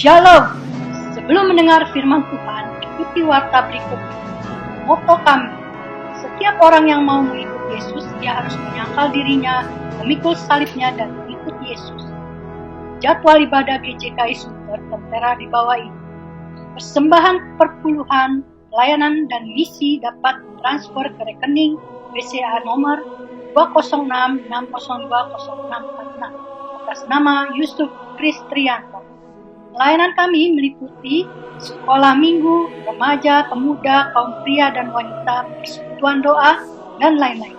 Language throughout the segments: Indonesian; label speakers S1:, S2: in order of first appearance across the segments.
S1: Shalom. Sebelum mendengar firman Tuhan, ikuti warta berikut. Moto kami, setiap orang yang mau mengikut Yesus, dia harus menyangkal dirinya, memikul salibnya, dan mengikut Yesus. Jadwal ibadah GJKI Sunter tertera di bawah ini. Persembahan perpuluhan, pelayanan, dan misi dapat transfer ke rekening BCA nomor 206602066 atas nama Yusuf Kristrianto. Pelayanan kami meliputi sekolah minggu, remaja, pemuda, kaum pria dan wanita, persekutuan doa, dan lain-lain.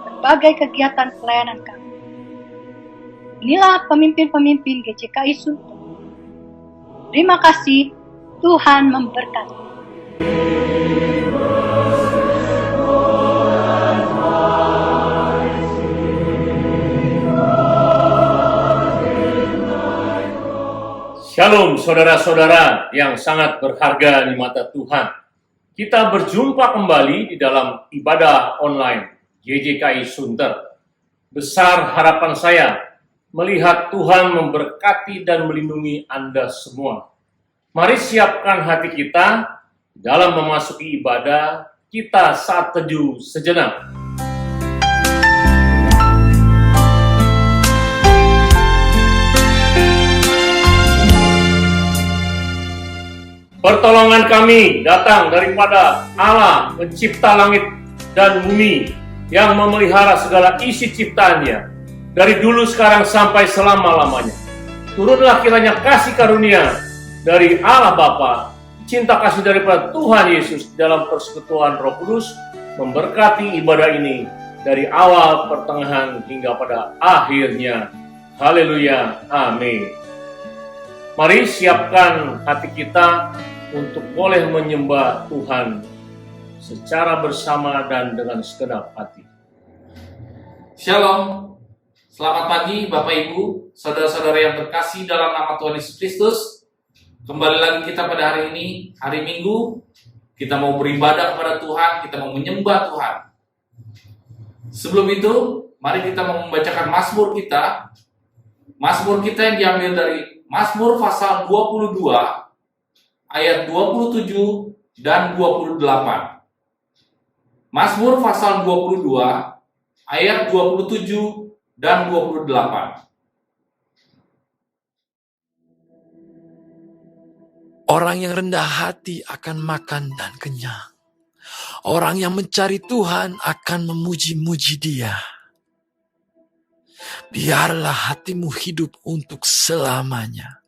S1: Berbagai kegiatan pelayanan kami. Inilah pemimpin-pemimpin GJKI Sunter. Terima kasih, Tuhan memberkati.
S2: Shalom saudara-saudara yang sangat berharga di mata Tuhan. Kita berjumpa kembali di dalam ibadah online GJKI Sunter. Besar harapan saya melihat Tuhan memberkati dan melindungi Anda semua. Mari siapkan hati kita dalam memasuki ibadah kita saat teduh sejenak. Pertolongan kami datang daripada Allah pencipta langit dan bumi yang memelihara segala isi ciptaannya dari dulu sekarang sampai selama-lamanya. Turunlah kiranya kasih karunia dari Allah Bapa, cinta kasih daripada Tuhan Yesus dalam persekutuan Roh Kudus memberkati ibadah ini dari awal, pertengahan hingga pada akhirnya. Haleluya, amin. Mari siapkan hati kita untuk boleh menyembah Tuhan secara bersama dan dengan segenap hati.
S3: Shalom, selamat pagi Bapak Ibu, saudara-saudara yang terkasih dalam nama Tuhan Yesus Kristus. Kembali lagi kita pada hari ini, hari Minggu. Kita mau beribadah kepada Tuhan, kita mau menyembah Tuhan. Sebelum itu, mari kita mau membacakan Mazmur kita. Mazmur kita yang diambil dari Mazmur pasal 22, ayat 27 dan 28. Mazmur pasal 22, ayat 27 dan 28.
S4: Orang yang rendah hati akan makan dan kenyang. Orang yang mencari Tuhan akan memuji-muji Dia. Biarlah hatimu hidup untuk selamanya.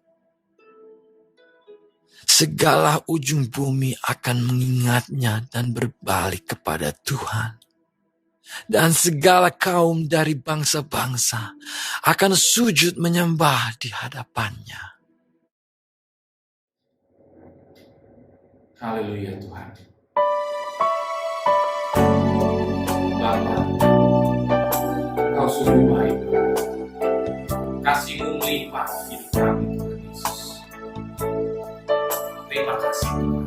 S4: Segala ujung bumi akan mengingatnya dan berbalik kepada Tuhan. Dan segala kaum dari bangsa-bangsa akan sujud menyembah di hadapannya.
S3: Haleluya Tuhan. Bapa, Kau sungguh baik. Kasih-Mu melimpah hidup kami, Tuhan Yesus. Terima kasih Tuhan.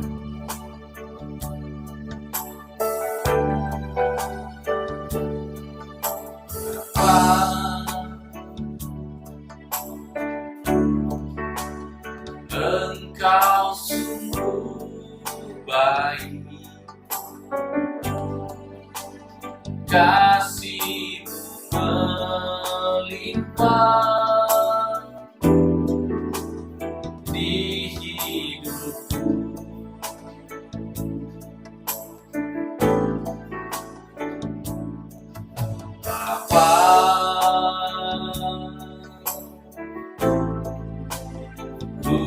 S3: Engkau sungguh baik, kasih-Mu melimpah di hidupku. Bapa, ku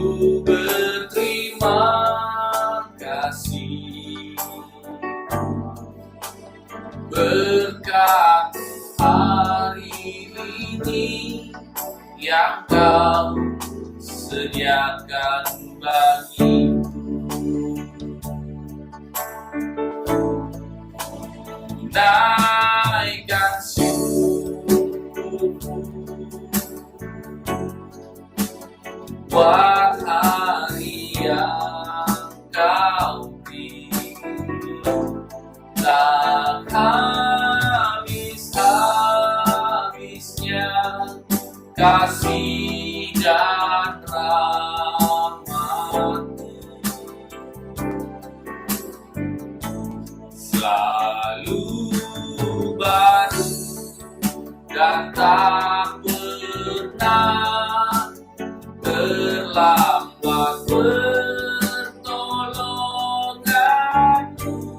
S3: berterima kasih berkat hari ini yang Kau sediakan bagiku. Naikkan syukurku buat hari yang Kau pilih. Tak habis-habisnya kasih dan rahmat tak pernah terlambat pertolonganmu,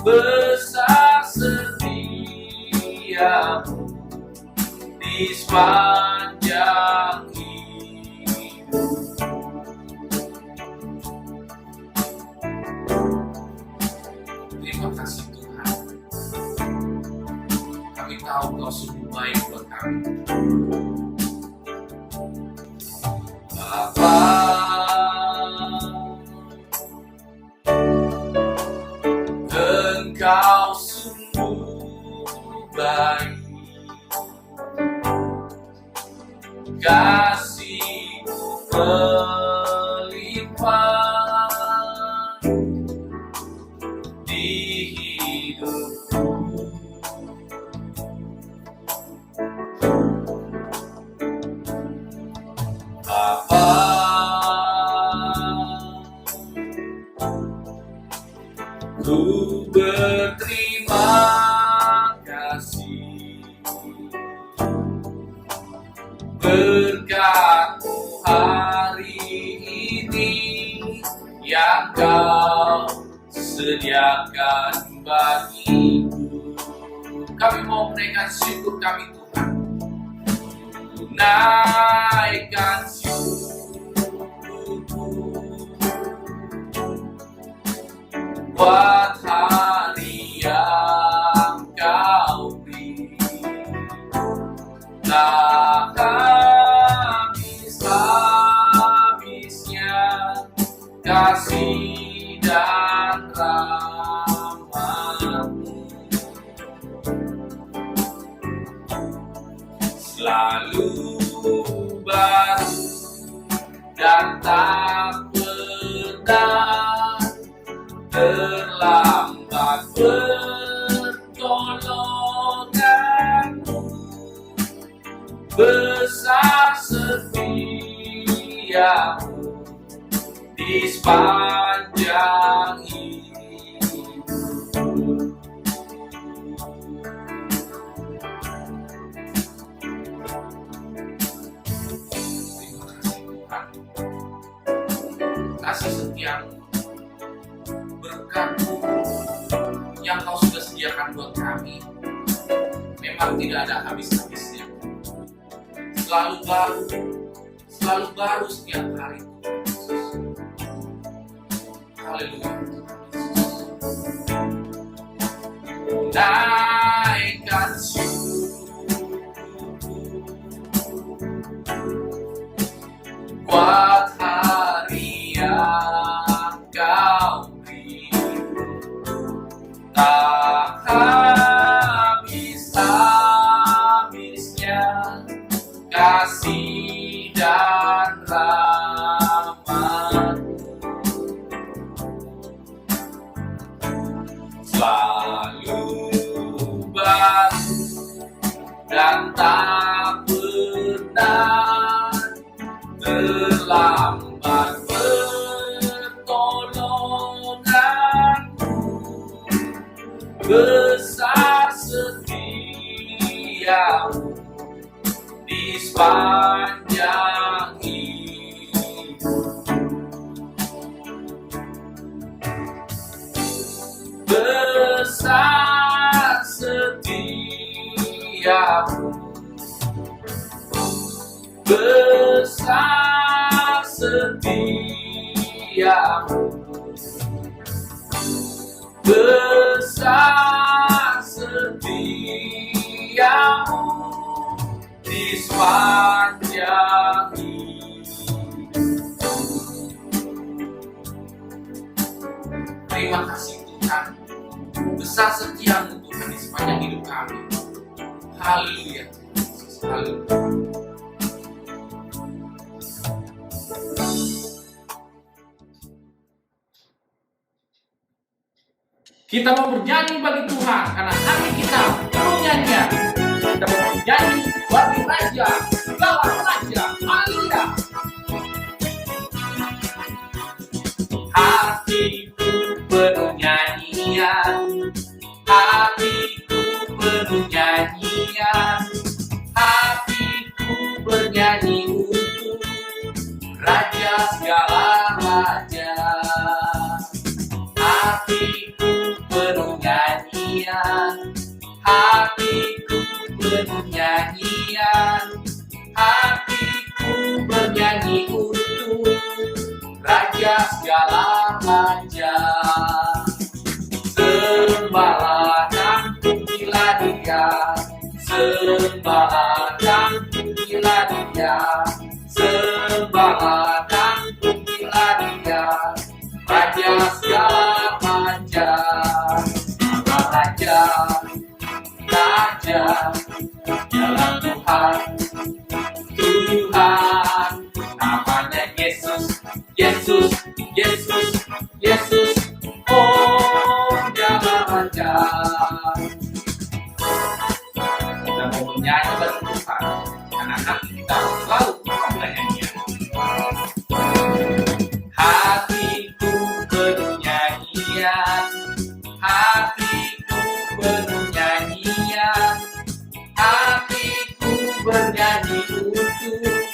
S3: besar setiamu di sepanjang hidup. Terima kasih Tuhan, kami tahu Kau sungguh baik buat kami. Bapa, Engkau sungguh baik, kasih-Mu melimpah di hidupku. Bapa, ku berterima kasih berkat-Mu hari ini yang Kau sediakan bagiku. Kami mau menaikkan syukur kami Tuhan, naikkan syukurku buat hari yang Kau beri. Tak habis-habisnya kasih dan rahmat-Mu, selalu baru dan tak pernah terlambat pertolongan-Mu, besar setiamu di sepanjang hidupku. Terima kasih Tuhan, kasih setiamu, berkat-Mu yang Kau sudah sediakan buat kami memang tidak ada habis-habisnya, selalu baru setiap hari. Haleluya. Naikkan syukurku buat hari yang Kau beri. Tak habis-habisnya kasih dan rahmat-Mu, selalu baru dan tak pernah terlambat pertolongan-Mu, besar setiamu di sepanjang hidup. Besar setiamu, besar setiamu, besar setiamu di sepanjang hidup. Terima kasih Tuhan, besar setiamu Tuhan di sepanjang hidup kami. Haleluya. Haleluya. Kita mau bernyanyi bagi Tuhan karena hati kita penuh nyanyian. Kita mau bernyanyi bagi Raja, segala Raja. Haleluya. Hatiku penuh nyanyian, hatiku penuh nyanyian, nyanyian, hatiku bernyanyi untuk Raja segala raja. Sembahlah dan pujilah Dia, sembahlah dan pujilah Dia, sembahlah dan pujilah Dia, Raja segala raja. Raja, Raja, Dialah Tuhan, Tuhan, namanya Yesus, Yesus, Yesus, Yesus, oh Dialah Raja. Kita mau menyanyi bagi Tuhan, anak-anak kita selalu menyanyinya. Hatiku penuh nyanyian, hatiku penuh nyanyian, hatiku bernyanyi untuk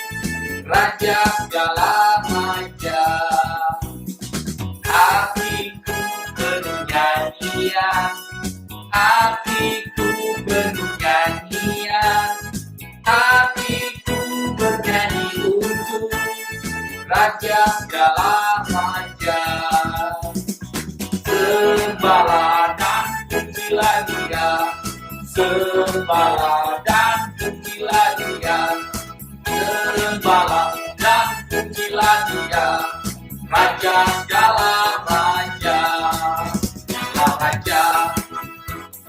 S3: Raja segala raja. Hatiku penuh nyanyian, hatiku penuh nyanyian, hatiku bernyanyi untuk Raja segala raja. Sembahlah dan pujilah Dia, sembahlah dan pujilah Dia, sembahlah dan pujilah Dia, Raja segala raja. Dialah Raja,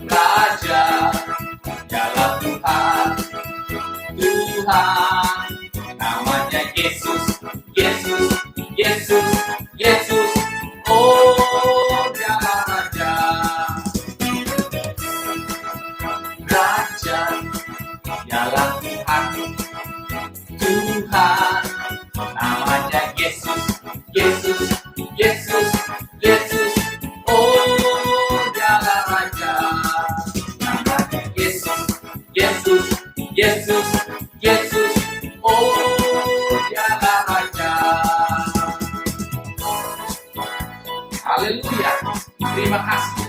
S3: Raja, Dialah Tuhan, Tuhan, namanya Yesus, Yesus, Yesus, Yesus, oh Dialah Raja. Raja, Dialah Tuhan, Tuhan, namanya Yesus, Yesus, Yesus, Yesus, oh Dialah Raja. Namanya Yesus, Yesus, Yesus, Yesus, oh Dialah Raja. Haleluya, terima kasih.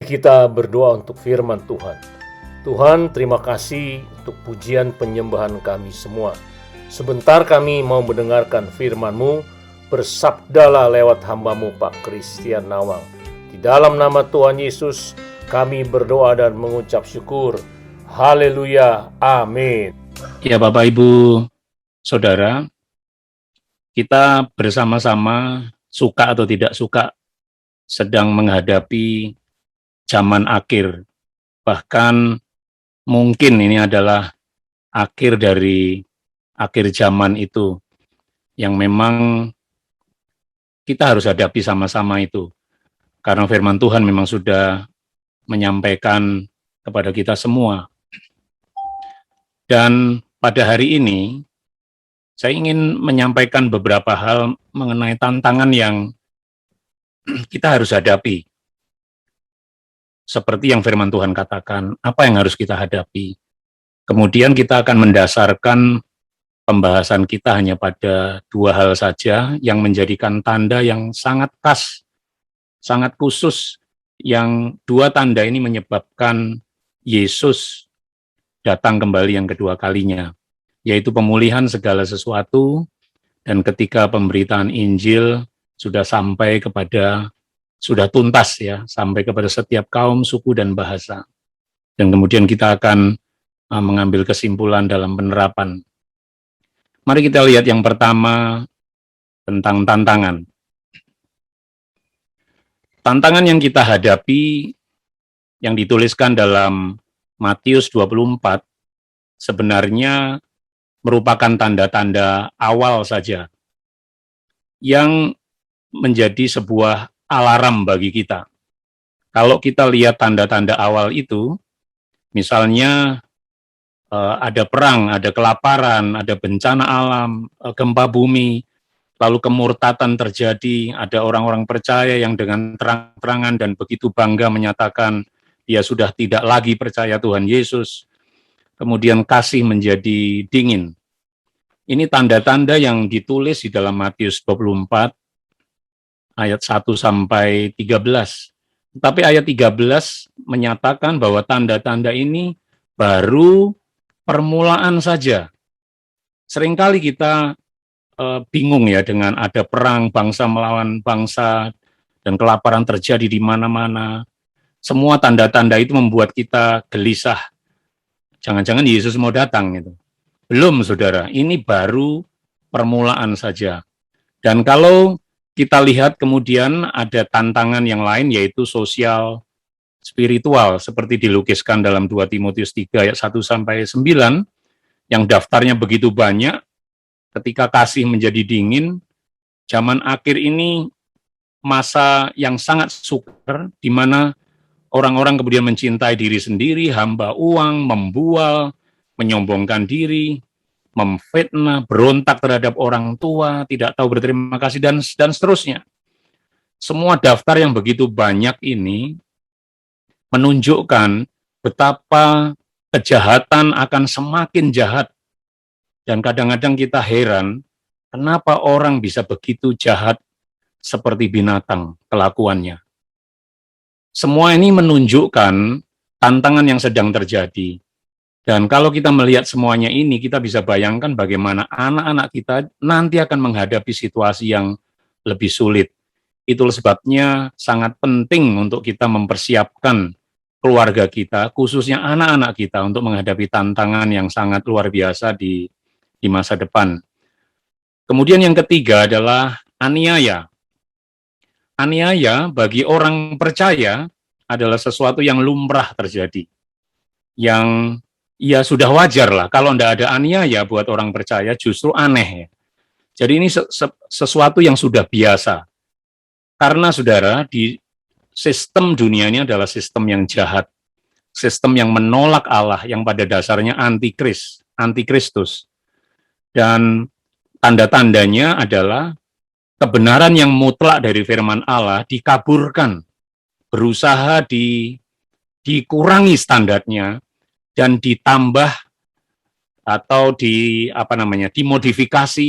S2: Kita berdoa untuk firman Tuhan. Tuhan, terima kasih untuk pujian penyembahan kami semua. Sebentar kami mau mendengarkan firman-Mu, bersabdalah lewat hamba-Mu Pak Christian Nawang. Di dalam nama Tuhan Yesus, kami berdoa dan mengucap syukur. Haleluya, amin.
S5: Ya Bapak Ibu Saudara, kita bersama-sama suka atau tidak suka sedang menghadapi zaman akhir. Bahkan mungkin ini adalah akhir dari akhir zaman itu yang memang kita harus hadapi sama-sama itu. Karena firman Tuhan memang sudah menyampaikan kepada kita semua. Dan pada hari ini saya ingin menyampaikan beberapa hal mengenai tantangan yang kita harus hadapi. Seperti yang firman Tuhan katakan, apa yang harus kita hadapi. Kemudian kita akan mendasarkan pembahasan kita hanya pada dua hal saja yang menjadikan tanda yang sangat khas, sangat khusus, yang dua tanda ini menyebabkan Yesus datang kembali yang kedua kalinya, yaitu pemulihan segala sesuatu, dan ketika pemberitaan Injil sudah sampai kepada sudah tuntas ya, sampai kepada setiap kaum, suku, dan bahasa. Dan kemudian kita akan mengambil kesimpulan dalam penerapan. Mari kita lihat yang pertama tentang tantangan. Tantangan yang kita hadapi, yang dituliskan dalam Matius 24, sebenarnya merupakan tanda-tanda awal saja, yang menjadi sebuah alarm bagi kita. Kalau kita lihat tanda-tanda awal itu, misalnya ada perang, ada kelaparan, ada bencana alam, gempa bumi, lalu kemurtatan terjadi, ada orang-orang percaya yang dengan terang-terangan dan begitu bangga menyatakan dia sudah tidak lagi percaya Tuhan Yesus, kemudian kasih menjadi dingin. Ini tanda-tanda yang ditulis di dalam Matius 24, ayat 1 sampai 13. Tapi ayat 13 menyatakan bahwa tanda-tanda ini baru permulaan saja. Seringkali kita bingung ya dengan ada perang bangsa melawan bangsa dan kelaparan terjadi di mana-mana. Semua tanda-tanda itu membuat kita gelisah. Jangan-jangan Yesus mau datang gitu. Belum, saudara. Ini baru permulaan saja. Dan kalau kita lihat kemudian ada tantangan yang lain yaitu sosial, spiritual seperti dilukiskan dalam 2 Timotius 3 ayat 1 sampai 9 yang daftarnya begitu banyak. Ketika kasih menjadi dingin, zaman akhir ini masa yang sangat sukar di mana orang-orang kemudian mencintai diri sendiri, hamba uang, membual, menyombongkan diri, memfitnah, berontak terhadap orang tua, tidak tahu berterima kasih, dan seterusnya. Semua daftar yang begitu banyak ini menunjukkan betapa kejahatan akan semakin jahat. Dan kadang-kadang kita heran, kenapa orang bisa begitu jahat seperti binatang kelakuannya. Semua ini menunjukkan tantangan yang sedang terjadi. Dan kalau kita melihat semuanya ini, kita bisa bayangkan bagaimana anak-anak kita nanti akan menghadapi situasi yang lebih sulit. Itulah sebabnya sangat penting untuk kita mempersiapkan keluarga kita, khususnya anak-anak kita, untuk menghadapi tantangan yang sangat luar biasa di masa depan. Kemudian yang ketiga adalah aniaya. Aniaya bagi orang percaya adalah sesuatu yang lumrah terjadi. Yang ya sudah wajar lah, kalau tidak ada aniaya buat orang percaya justru aneh ya. Jadi ini sesuatu yang sudah biasa. Karena saudara, di sistem dunia ini adalah sistem yang jahat. Sistem yang menolak Allah, yang pada dasarnya antikristus. Dan tanda-tandanya adalah kebenaran yang mutlak dari firman Allah dikaburkan, berusaha dikurangi standarnya dan ditambah atau dimodifikasi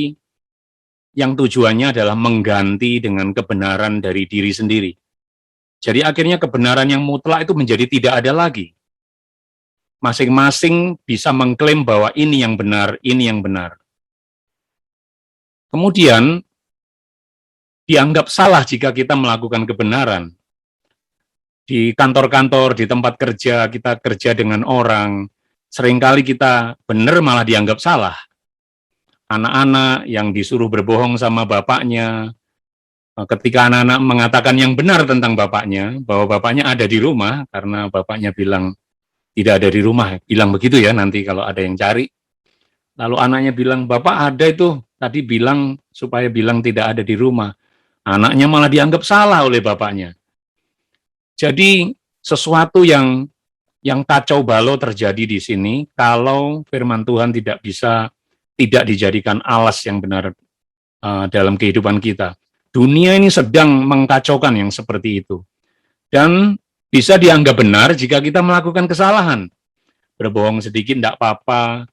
S5: yang tujuannya adalah mengganti dengan kebenaran dari diri sendiri. Jadi akhirnya kebenaran yang mutlak itu menjadi tidak ada lagi. Masing-masing bisa mengklaim bahwa ini yang benar, ini yang benar. Kemudian, dianggap salah jika kita melakukan kebenaran. Di kantor-kantor, di tempat kerja, kita kerja dengan orang, seringkali kita benar malah dianggap salah. Anak-anak yang disuruh berbohong sama bapaknya, ketika anak-anak mengatakan yang benar tentang bapaknya, bahwa bapaknya ada di rumah, karena bapaknya bilang tidak ada di rumah, bilang begitu ya nanti kalau ada yang cari. Lalu anaknya bilang, bapak ada itu, tadi bilang supaya bilang tidak ada di rumah. Anaknya malah dianggap salah oleh bapaknya. Jadi sesuatu yang kacau balau terjadi di sini kalau firman Tuhan tidak dijadikan alas yang benar dalam kehidupan kita. Dunia ini sedang mengkacaukan yang seperti itu. Dan bisa dianggap benar jika kita melakukan kesalahan. Berbohong sedikit tidak apa-apa.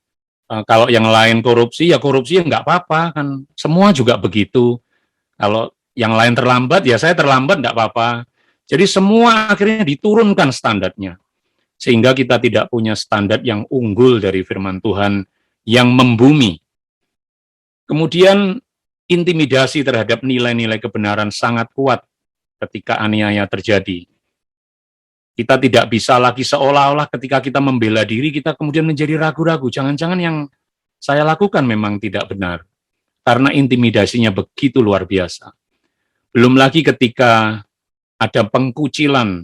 S5: Kalau yang lain korupsi, ya korupsi ya nggak apa-apa, kan semua juga begitu. Kalau yang lain terlambat, ya saya terlambat nggak apa-apa. Jadi semua akhirnya diturunkan standarnya. Sehingga kita tidak punya standar yang unggul dari firman Tuhan yang membumi. Kemudian intimidasi terhadap nilai-nilai kebenaran sangat kuat ketika aniaya terjadi. Kita tidak bisa lagi seolah-olah ketika kita membela diri, kita kemudian menjadi ragu-ragu. Jangan-jangan yang saya lakukan memang tidak benar. Karena intimidasinya begitu luar biasa. Belum lagi ketika ada pengkucilan,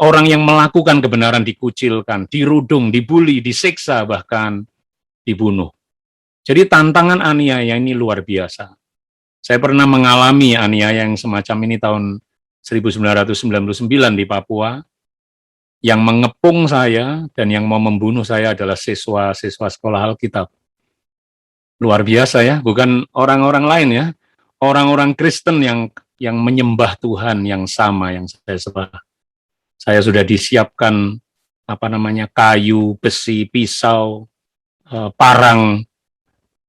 S5: orang yang melakukan kebenaran dikucilkan, dirudung, dibully, disiksa, bahkan dibunuh. Jadi tantangan aniaya ini luar biasa. Saya pernah mengalami aniaya yang semacam ini tahun 1999 di Papua. Yang mengepung saya dan yang mau membunuh saya adalah siswa-siswa sekolah Alkitab. Luar biasa ya, bukan orang-orang lain ya. Orang-orang Kristen yang menyembah Tuhan yang sama yang saya sembah. Saya sudah disiapkan kayu, besi, pisau, parang,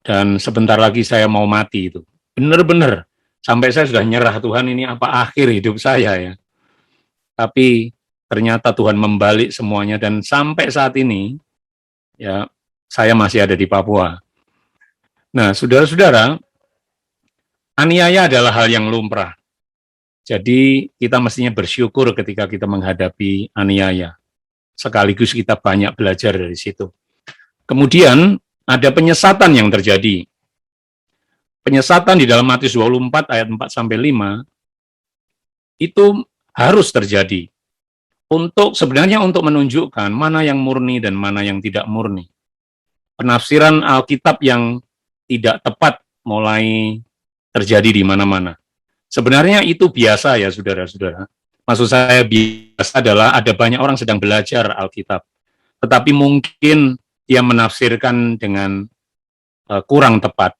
S5: dan sebentar lagi saya mau mati itu. Benar-benar Sampai saya sudah nyerah, Tuhan ini apa akhir hidup saya ya. Tapi ternyata Tuhan membalik semuanya dan sampai saat ini ya saya masih ada di Papua. Nah, saudara-saudara, aniaya adalah hal yang lumrah. Jadi kita mestinya bersyukur ketika kita menghadapi aniaya. Sekaligus kita banyak belajar dari situ. Kemudian ada penyesatan yang terjadi. Penyesatan di dalam Matius 24 ayat 4 sampai 5 itu harus terjadi. Sebenarnya untuk menunjukkan mana yang murni dan mana yang tidak murni. Penafsiran Alkitab yang tidak tepat mulai terjadi di mana-mana. Sebenarnya itu biasa ya saudara-saudara. Maksud saya biasa adalah ada banyak orang sedang belajar Alkitab. Tetapi mungkin dia menafsirkan dengan kurang tepat.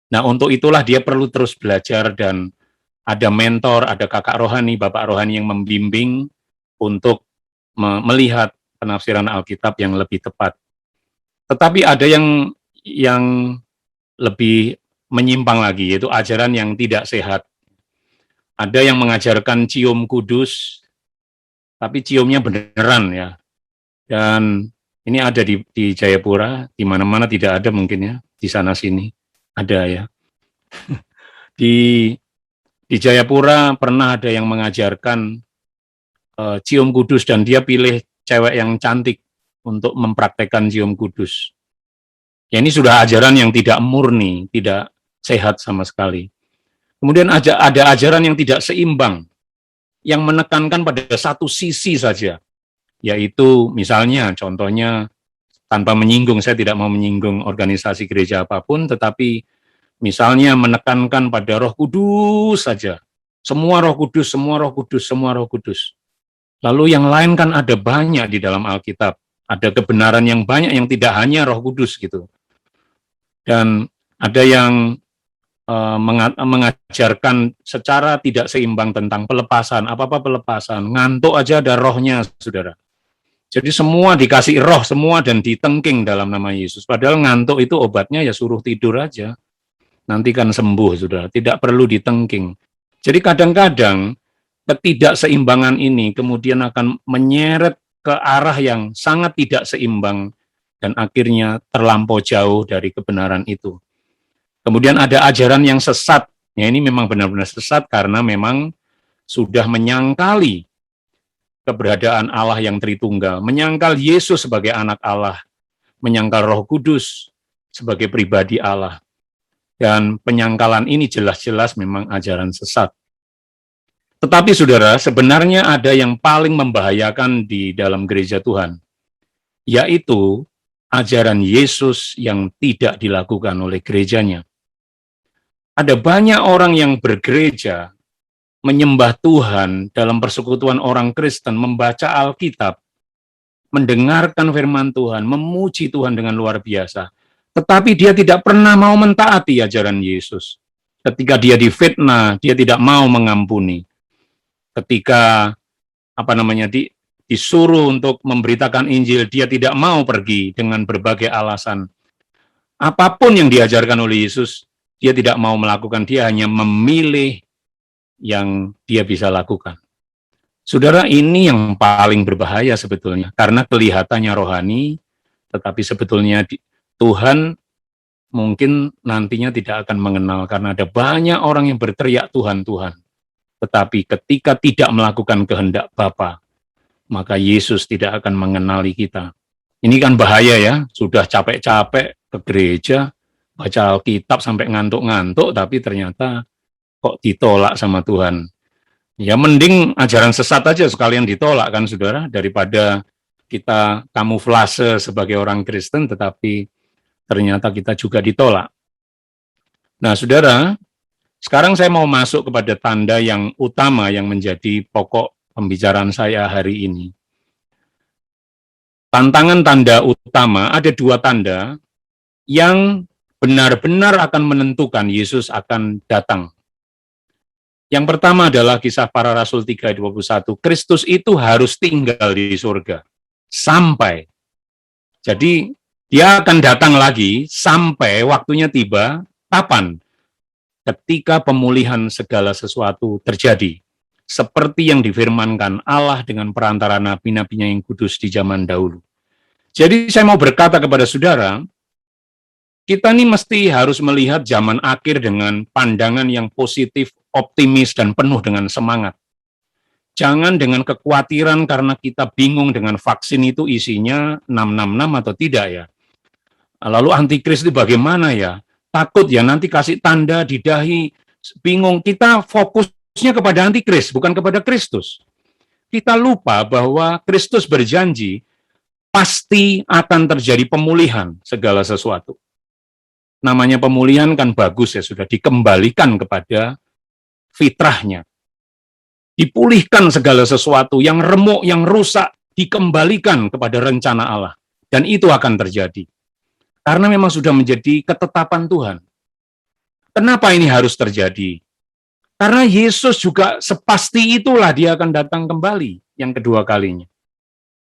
S5: Nah untuk itulah dia perlu terus belajar dan ada mentor, ada kakak rohani, bapak rohani yang membimbing untuk melihat penafsiran Alkitab yang lebih tepat. Tetapi ada yang lebih menyimpang lagi, yaitu ajaran yang tidak sehat. Ada yang mengajarkan cium kudus, tapi ciumnya beneran ya. Dan ini ada di Jayapura, di mana-mana tidak ada mungkin ya, di sana-sini ada ya. Di Jayapura pernah ada yang mengajarkan cium kudus dan dia pilih cewek yang cantik untuk mempraktekkan cium kudus. Ya ini sudah ajaran yang tidak murni, tidak sehat sama sekali. Kemudian ada ajaran yang tidak seimbang, yang menekankan pada satu sisi saja, yaitu misalnya contohnya tanpa menyinggung, saya tidak mau menyinggung organisasi gereja apapun, tetapi misalnya menekankan pada Roh Kudus saja, semua Roh Kudus, semua Roh Kudus, semua Roh Kudus. Lalu yang lain kan ada banyak di dalam Alkitab, ada kebenaran yang banyak yang tidak hanya Roh Kudus gitu. Dan ada yang mengajarkan secara tidak seimbang tentang pelepasan, apa-apa pelepasan, ngantuk aja ada rohnya, saudara. Jadi semua dikasih roh semua dan ditengking dalam nama Yesus. Padahal ngantuk itu obatnya ya suruh tidur aja. Nanti kan sembuh, saudara. Tidak perlu ditengking. Jadi kadang-kadang ketidakseimbangan ini kemudian akan menyeret ke arah yang sangat tidak seimbang dan akhirnya terlampau jauh dari kebenaran itu. Kemudian ada ajaran yang sesat, ya ini memang benar-benar sesat karena memang sudah menyangkali keberadaan Allah yang Tritunggal, menyangkal Yesus sebagai anak Allah, menyangkal Roh Kudus sebagai pribadi Allah. Dan penyangkalan ini jelas-jelas memang ajaran sesat. Tetapi saudara, sebenarnya ada yang paling membahayakan di dalam gereja Tuhan, yaitu ajaran Yesus yang tidak dilakukan oleh gerejanya. Ada banyak orang yang bergereja, menyembah Tuhan dalam persekutuan orang Kristen, membaca Alkitab, mendengarkan firman Tuhan, memuji Tuhan dengan luar biasa. Tetapi dia tidak pernah mau mentaati ajaran Yesus. Ketika dia difitnah, dia tidak mau mengampuni. Ketika disuruh untuk memberitakan Injil, dia tidak mau pergi dengan berbagai alasan. Apapun yang diajarkan oleh Yesus, dia tidak mau melakukan, dia hanya memilih yang dia bisa lakukan. Saudara, ini yang paling berbahaya sebetulnya, karena kelihatannya rohani, tetapi sebetulnya Tuhan mungkin nantinya tidak akan mengenal, karena ada banyak orang yang berteriak Tuhan, Tuhan. Tetapi ketika tidak melakukan kehendak Bapa, maka Yesus tidak akan mengenali kita. Ini kan bahaya ya, sudah capek-capek ke gereja, baca Alkitab sampai ngantuk-ngantuk, tapi ternyata kok ditolak sama Tuhan. Ya mending ajaran sesat aja sekalian ditolak kan saudara, daripada kita kamuflase sebagai orang Kristen, tetapi ternyata kita juga ditolak. Nah saudara, sekarang saya mau masuk kepada tanda yang utama yang menjadi pokok pembicaraan saya hari ini. Tantangan tanda utama, ada dua tanda yang benar-benar akan menentukan Yesus akan datang. Yang pertama adalah Kisah Para Rasul 3:21. Kristus itu harus tinggal di surga sampai. Jadi dia akan datang lagi sampai waktunya tiba. Kapan? ketika pemulihan segala sesuatu terjadi, seperti yang difirmankan Allah dengan perantara nabi-nabinya yang kudus di zaman dahulu. Jadi saya mau berkata kepada saudara, kita ini mesti harus melihat zaman akhir dengan pandangan yang positif, optimis, dan penuh dengan semangat. Jangan dengan kekhawatiran karena kita bingung dengan vaksin itu isinya 666 atau tidak ya. Lalu antikris itu bagaimana ya? Takut ya nanti kasih tanda di dahi, bingung. Kita fokusnya kepada antikris, bukan kepada Kristus. Kita lupa bahwa Kristus berjanji pasti akan terjadi pemulihan segala sesuatu. Namanya pemulihan kan bagus ya, sudah dikembalikan kepada fitrahnya. Dipulihkan segala sesuatu yang remuk, yang rusak, dikembalikan kepada rencana Allah. Dan itu akan terjadi. Karena memang sudah menjadi ketetapan Tuhan. Kenapa ini harus terjadi? Karena Yesus juga sepasti itulah dia akan datang kembali yang kedua kalinya.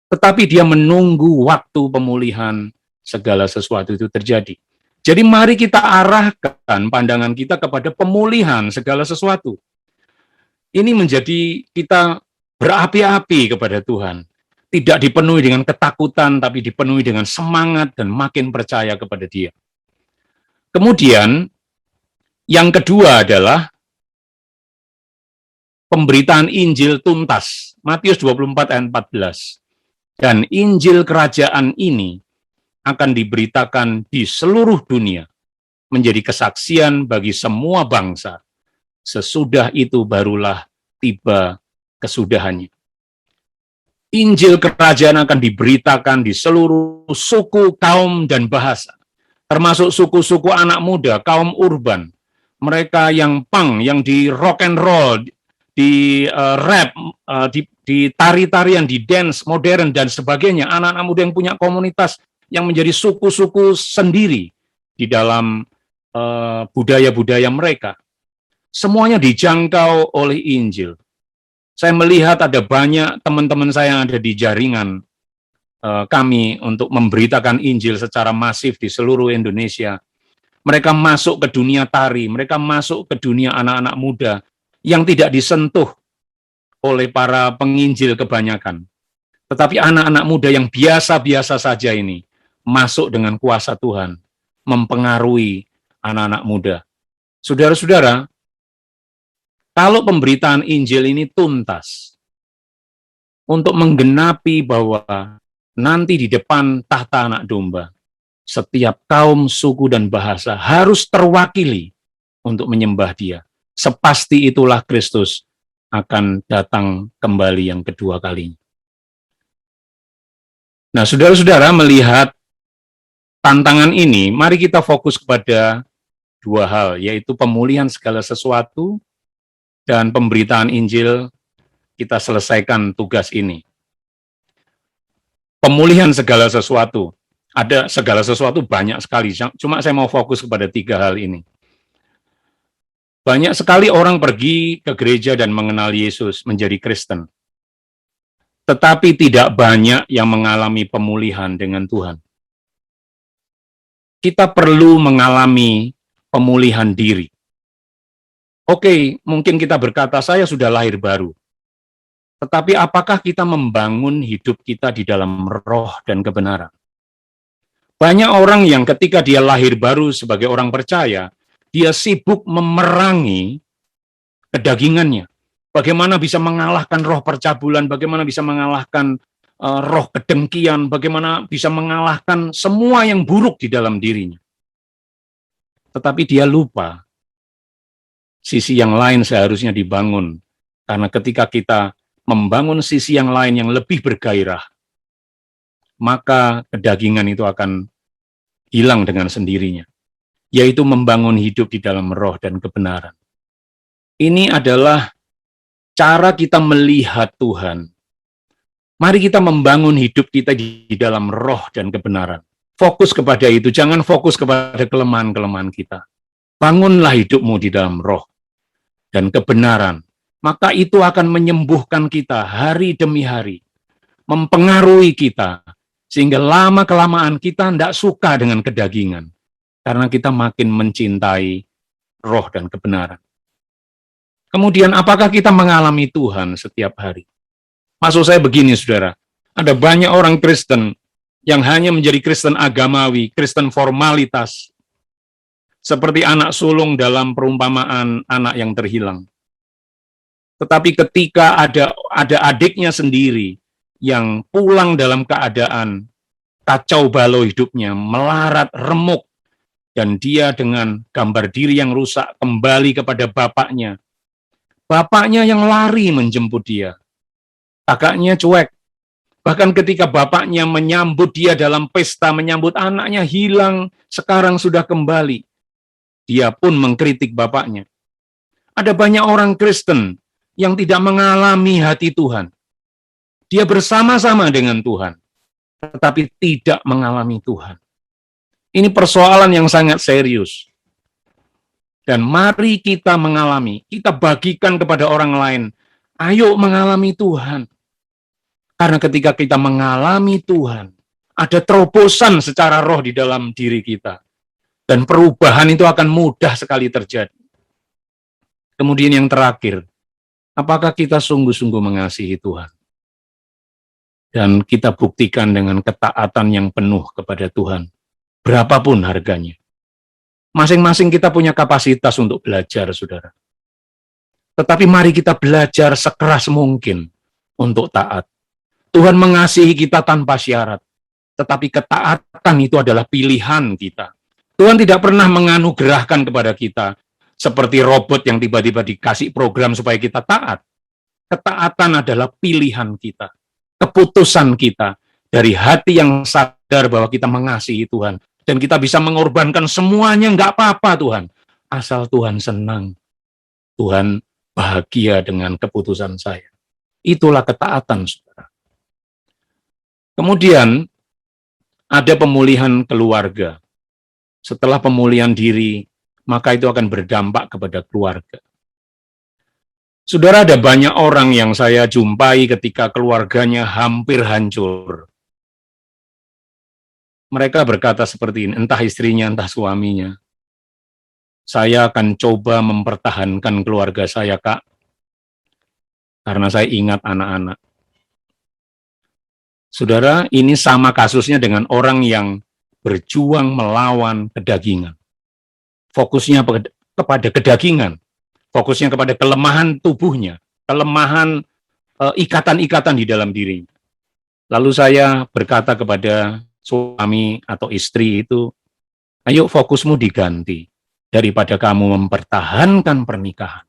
S5: Tetapi dia menunggu waktu pemulihan segala sesuatu itu terjadi. Jadi mari kita arahkan pandangan kita kepada pemulihan segala sesuatu. Ini menjadi kita berapi-api kepada Tuhan. Tidak dipenuhi dengan ketakutan, tapi dipenuhi dengan semangat dan makin percaya kepada Dia. Kemudian, yang kedua adalah pemberitaan Injil tuntas. Matius 24 ayat 14. Dan Injil kerajaan ini akan diberitakan di seluruh dunia, menjadi kesaksian bagi semua bangsa. Sesudah itu barulah tiba kesudahannya. Injil kerajaan akan diberitakan di seluruh suku, kaum, dan bahasa. Termasuk suku-suku anak muda, kaum urban. Mereka yang punk, yang di rock and roll, di rap, di tari-tarian, di dance modern, dan sebagainya. Anak-anak muda yang punya komunitas yang menjadi suku-suku sendiri di dalam budaya-budaya mereka. Semuanya dijangkau oleh Injil. Saya melihat ada banyak teman-teman saya yang ada di jaringan kami untuk memberitakan Injil secara masif di seluruh Indonesia. Mereka masuk ke dunia tari, mereka masuk ke dunia anak-anak muda yang tidak disentuh oleh para penginjil kebanyakan. Tetapi anak-anak muda yang biasa-biasa saja ini masuk dengan kuasa Tuhan, mempengaruhi anak-anak muda. Saudara-saudara, kalau pemberitaan Injil ini tuntas, untuk menggenapi bahwa nanti di depan tahta anak domba, setiap kaum, suku, dan bahasa harus terwakili untuk menyembah Dia. Sepasti itulah Kristus akan datang kembali yang kedua kalinya. Nah, saudara-saudara melihat tantangan ini, mari kita fokus kepada dua hal, yaitu pemulihan segala sesuatu dan pemberitaan Injil. Kita selesaikan tugas ini. Pemulihan segala sesuatu. Ada segala sesuatu banyak sekali, cuma saya mau fokus kepada tiga hal ini. Banyak sekali orang pergi ke gereja dan mengenal Yesus, menjadi Kristen. Tetapi tidak banyak yang mengalami pemulihan dengan Tuhan. Kita perlu mengalami pemulihan diri. Oke, mungkin kita berkata, saya sudah lahir baru. Tetapi apakah kita membangun hidup kita di dalam roh dan kebenaran? Banyak orang yang ketika dia lahir baru sebagai orang percaya, dia sibuk memerangi kedagingannya. Bagaimana bisa mengalahkan roh percabulan, bagaimana bisa mengalahkan roh kedengkian, bagaimana bisa mengalahkan semua yang buruk di dalam dirinya. Tetapi dia lupa, sisi yang lain seharusnya dibangun. Karena ketika kita membangun sisi yang lain yang lebih bergairah, maka kedagingan itu akan hilang dengan sendirinya, yaitu membangun hidup di dalam roh dan kebenaran. Ini adalah cara kita melihat Tuhan. Mari kita membangun hidup kita di dalam roh dan kebenaran. Fokus kepada itu, jangan fokus kepada kelemahan-kelemahan kita. Bangunlah hidupmu di dalam roh dan kebenaran. Maka itu akan menyembuhkan kita hari demi hari. Mempengaruhi kita. Sehingga lama-kelamaan kita tidak suka dengan kedagingan. Karena kita makin mencintai roh dan kebenaran. Kemudian apakah kita mengalami Tuhan setiap hari? Maksud saya begini, saudara, ada banyak orang Kristen yang hanya menjadi Kristen agamawi, Kristen formalitas, seperti anak sulung dalam perumpamaan anak yang terhilang. Tetapi ketika ada adiknya sendiri yang pulang dalam keadaan kacau balau hidupnya, melarat, remuk, dan dia dengan gambar diri yang rusak kembali kepada bapaknya. Bapaknya yang lari menjemput dia. Kakaknya cuek. Bahkan ketika bapaknya menyambut dia dalam pesta, menyambut anaknya hilang, sekarang sudah kembali. Dia pun mengkritik bapaknya. Ada banyak orang Kristen yang tidak mengalami hati Tuhan. Dia bersama-sama dengan Tuhan, tetapi tidak mengalami Tuhan. Ini persoalan yang sangat serius. Dan mari kita mengalami, kita bagikan kepada orang lain. Ayo mengalami Tuhan. Karena ketika kita mengalami Tuhan, ada terobosan secara roh di dalam diri kita. Dan perubahan itu akan mudah sekali terjadi. Kemudian yang terakhir, apakah kita sungguh-sungguh mengasihi Tuhan? Dan kita buktikan dengan ketaatan yang penuh kepada Tuhan. Berapapun harganya. Masing-masing kita punya kapasitas untuk belajar, saudara. Tetapi mari kita belajar sekeras mungkin untuk taat. Tuhan mengasihi kita tanpa syarat. Tetapi ketaatan itu adalah pilihan kita. Tuhan tidak pernah menganugerahkan kepada kita seperti robot yang tiba-tiba dikasih program supaya kita taat. Ketaatan adalah pilihan kita. Keputusan kita dari hati yang sadar bahwa kita mengasihi Tuhan. Dan kita bisa mengorbankan semuanya, nggak apa-apa Tuhan. Asal Tuhan senang. Tuhan bahagia dengan keputusan saya. Itulah ketaatan, saudara. Kemudian, ada pemulihan keluarga. Setelah pemulihan diri, maka itu akan berdampak kepada keluarga. Saudara, ada banyak orang yang saya jumpai ketika keluarganya hampir hancur. Mereka berkata seperti ini, entah istrinya, entah suaminya. Saya akan coba mempertahankan keluarga saya, Kak, karena saya ingat anak-anak. Saudara, ini sama kasusnya dengan orang yang berjuang melawan kedagingan. Fokusnya kepada kedagingan, fokusnya kepada kelemahan tubuhnya, kelemahan ikatan-ikatan di dalam dirinya. Lalu saya berkata kepada suami atau istri itu, ayo fokusmu diganti. Daripada kamu mempertahankan pernikahan,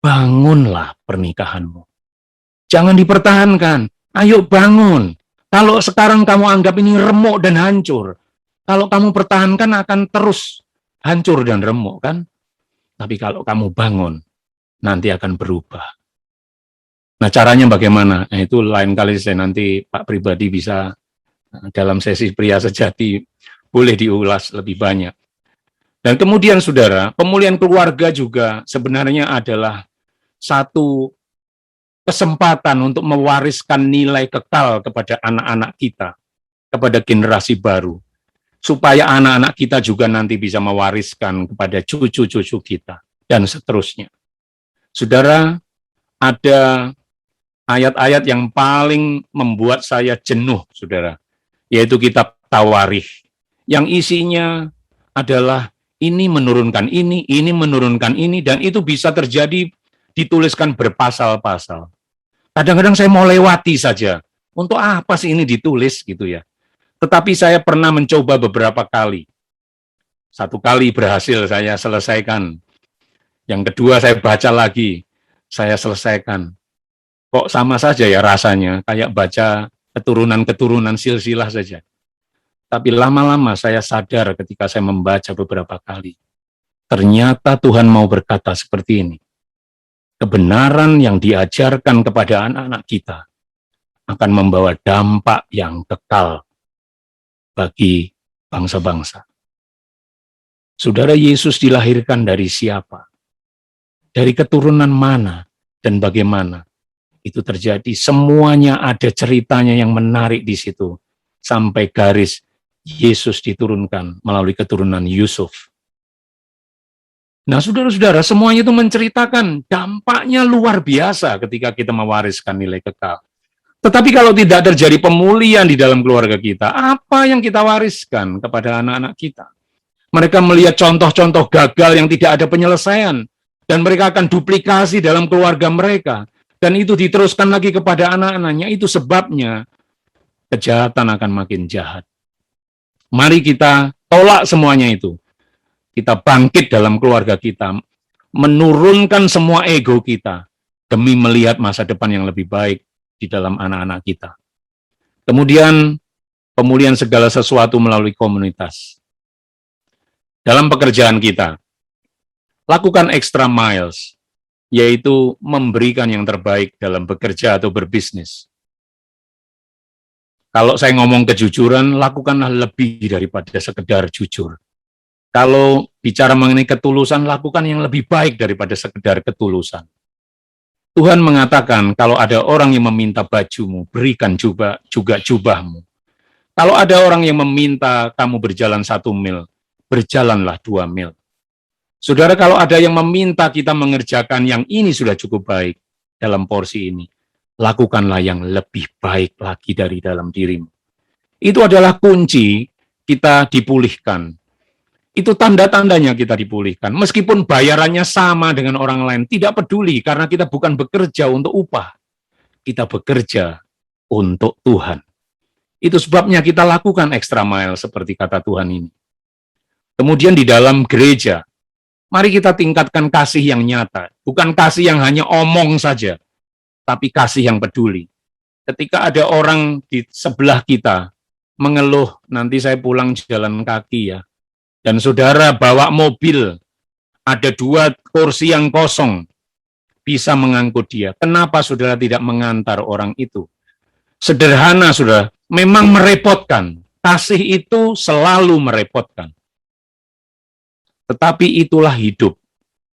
S5: bangunlah pernikahanmu. Jangan dipertahankan, ayo bangun. Kalau sekarang kamu anggap ini remuk dan hancur, kalau kamu pertahankan akan terus hancur dan remuk, kan? Tapi kalau kamu bangun, nanti akan berubah. Nah, caranya bagaimana? Nah, itu lain kali saya nanti Pak pribadi bisa dalam sesi pria sejati boleh diulas lebih banyak. Dan kemudian saudara, pemulihan keluarga juga sebenarnya adalah satu kesempatan untuk mewariskan nilai kekal kepada anak-anak kita, kepada generasi baru, supaya anak-anak kita juga nanti bisa mewariskan kepada cucu-cucu kita, dan seterusnya. Saudara, ada ayat-ayat yang paling membuat saya jenuh, saudara, yaitu kitab Tawarikh, yang isinya adalah ini menurunkan ini menurunkan ini, dan itu bisa terjadi dituliskan berpasal-pasal. Kadang-kadang saya mau lewati saja, untuk apa sih ini ditulis gitu ya. Tetapi saya pernah mencoba beberapa kali. Satu kali berhasil saya selesaikan. Yang kedua saya baca lagi, saya selesaikan. Kok sama saja ya rasanya, kayak baca keturunan-keturunan silsilah saja. Tapi lama-lama saya sadar ketika saya membaca beberapa kali. Ternyata Tuhan mau berkata seperti ini. Kebenaran yang diajarkan kepada anak-anak kita akan membawa dampak yang kekal bagi bangsa-bangsa. Saudara, Yesus dilahirkan dari siapa? Dari keturunan mana dan bagaimana? Itu terjadi, semuanya ada ceritanya yang menarik di situ. Sampai garis Yesus diturunkan melalui keturunan Yusuf. Nah, saudara-saudara, semuanya itu menceritakan dampaknya luar biasa ketika kita mewariskan nilai kekal. Tetapi kalau tidak terjadi pemulihan di dalam keluarga kita, apa yang kita wariskan kepada anak-anak kita? Mereka melihat contoh-contoh gagal yang tidak ada penyelesaian, dan mereka akan duplikasi dalam keluarga mereka, dan itu diteruskan lagi kepada anak-anaknya. Itu sebabnya kejahatan akan makin jahat. Mari kita tolak semuanya itu. Kita bangkit dalam keluarga kita, menurunkan semua ego kita, demi melihat masa depan yang lebih baik di dalam anak-anak kita. Kemudian, pemulihan segala sesuatu melalui komunitas. Dalam pekerjaan kita, lakukan extra miles, yaitu memberikan yang terbaik dalam bekerja atau berbisnis. Kalau saya ngomong kejujuran, lakukanlah lebih daripada sekedar jujur. Kalau bicara mengenai ketulusan, lakukan yang lebih baik daripada sekedar ketulusan. Tuhan mengatakan, kalau ada orang yang meminta bajumu, berikan juga jubahmu. Kalau ada orang yang meminta kamu berjalan 1 mil, berjalanlah 2 mil. Saudara, kalau ada yang meminta kita mengerjakan yang ini sudah cukup baik dalam porsi ini, lakukanlah yang lebih baik lagi dari dalam dirimu. Itu adalah kunci kita dipulihkan. Itu tanda-tandanya kita dipulihkan. Meskipun bayarannya sama dengan orang lain, tidak peduli karena kita bukan bekerja untuk upah. Kita bekerja untuk Tuhan. Itu sebabnya kita lakukan extra mile seperti kata Tuhan ini. Kemudian di dalam gereja, mari kita tingkatkan kasih yang nyata. Bukan kasih yang hanya omong saja, tapi kasih yang peduli. Ketika ada orang di sebelah kita mengeluh, nanti saya pulang jalan kaki ya, dan saudara bawa mobil, ada 2 kursi yang kosong, bisa mengangkut dia. Kenapa saudara tidak mengantar orang itu? Sederhana, saudara, memang merepotkan. Kasih itu selalu merepotkan. Tetapi itulah hidup.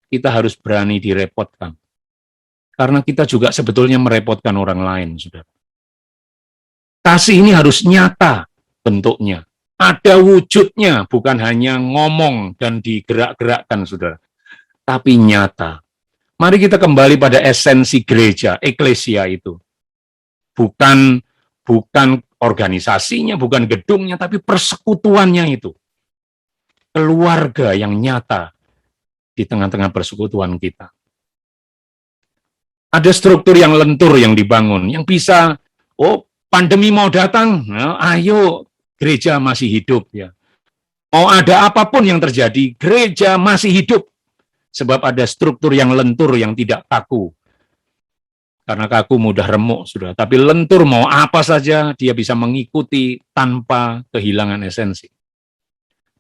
S5: Kita harus berani direpotkan. Karena kita juga sebetulnya merepotkan orang lain, saudara. Kasih ini harus nyata bentuknya. Ada wujudnya, bukan hanya ngomong dan digerak-gerakkan, saudara. Tapi nyata. Mari kita kembali pada esensi gereja, eklesia itu. Bukan organisasinya, bukan gedungnya, tapi persekutuannya itu. Keluarga yang nyata di tengah-tengah persekutuan kita. Ada struktur yang lentur yang dibangun, yang bisa, pandemi mau datang, nah, ayo, gereja masih hidup ya. Mau ada apapun yang terjadi, gereja masih hidup. Sebab ada struktur yang lentur yang tidak kaku. Karena kaku mudah remuk, sudah. Tapi lentur mau apa saja, dia bisa mengikuti tanpa kehilangan esensi.